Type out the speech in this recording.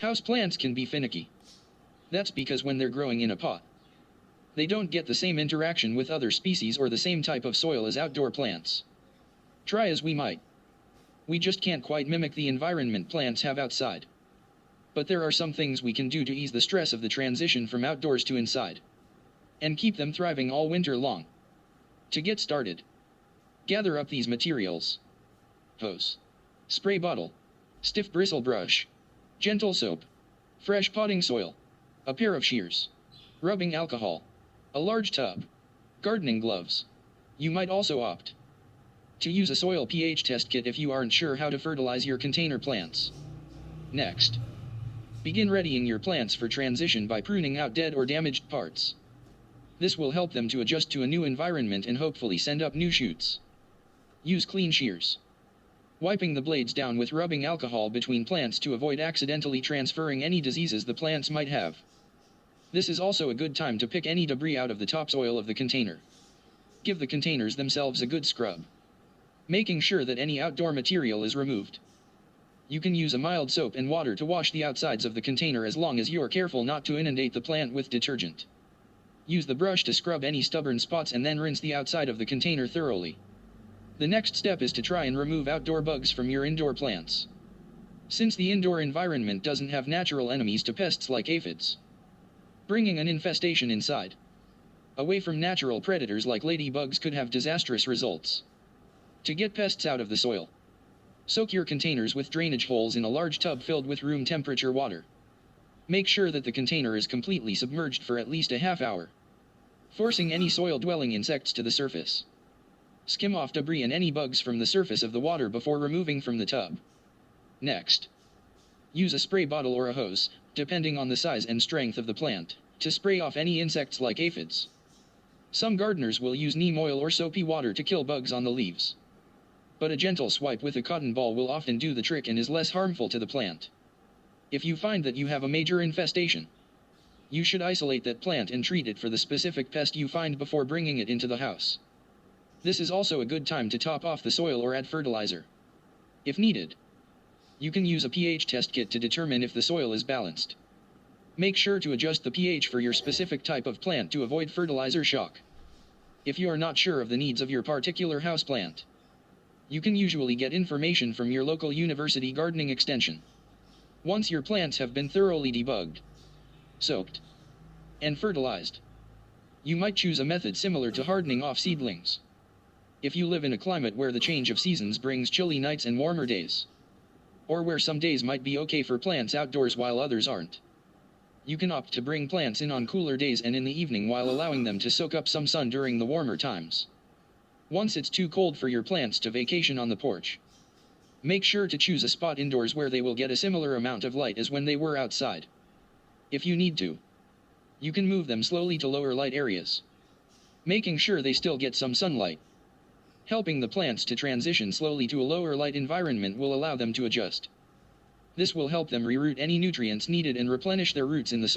Houseplants can be finicky. That's because when they're growing in a pot, they don't get the same interaction with other species or the same type of soil as outdoor plants. Try as we might, we just can't quite mimic the environment plants have outside. But there are some things we can do to ease the stress of the transition from outdoors to inside, and keep them thriving all winter long. To get started, gather up these materials: hose, spray bottle, stiff bristle brush, gentle soap, fresh potting soil, a pair of shears, rubbing alcohol, a large tub, gardening gloves. You might also opt to use a soil pH test kit if you aren't sure how to fertilize your container plants. Next, begin readying your plants for transition by pruning out dead or damaged parts. This will help them to adjust to a new environment and hopefully send up new shoots. Use clean shears, wiping the blades down with rubbing alcohol between plants to avoid accidentally transferring any diseases the plants might have. This is also a good time to pick any debris out of the topsoil of the container. Give the containers themselves a good scrub, making sure that any outdoor material is removed. You can use a mild soap and water to wash the outsides of the container as long as you're careful not to inundate the plant with detergent. Use the brush to scrub any stubborn spots and then rinse the outside of the container thoroughly. The next step is to try and remove outdoor bugs from your indoor plants. Since the indoor environment doesn't have natural enemies to pests like aphids, bringing an infestation inside, away from natural predators like ladybugs, could have disastrous results. To get pests out of the soil, soak your containers with drainage holes in a large tub filled with room temperature water. Make sure that the container is completely submerged for at least a half hour, forcing any soil-dwelling insects to the surface. Skim off debris and any bugs from the surface of the water before removing from the tub. Next, use a spray bottle or a hose, depending on the size and strength of the plant, to spray off any insects like aphids. Some gardeners will use neem oil or soapy water to kill bugs on the leaves, but a gentle swipe with a cotton ball will often do the trick and is less harmful to the plant. If you find that you have a major infestation, you should isolate that plant and treat it for the specific pest you find before bringing it into the house. This is also a good time to top off the soil or add fertilizer. If needed, you can use a pH test kit to determine if the soil is balanced. Make sure to adjust the pH for your specific type of plant to avoid fertilizer shock. If you are not sure of the needs of your particular houseplant, you can usually get information from your local university gardening extension. Once your plants have been thoroughly debugged, soaked, and fertilized, you might choose a method similar to hardening off seedlings. If you live in a climate where the change of seasons brings chilly nights and warmer days, or where some days might be okay for plants outdoors while others aren't, you can opt to bring plants in on cooler days and in the evening while allowing them to soak up some sun during the warmer times. Once it's too cold for your plants to vacation on the porch, make sure to choose a spot indoors where they will get a similar amount of light as when they were outside. If you need to, you can move them slowly to lower light areas, making sure they still get some sunlight. Helping the plants to transition slowly to a lower light environment will allow them to adjust. This will help them reroute any nutrients needed and replenish their roots in the soil.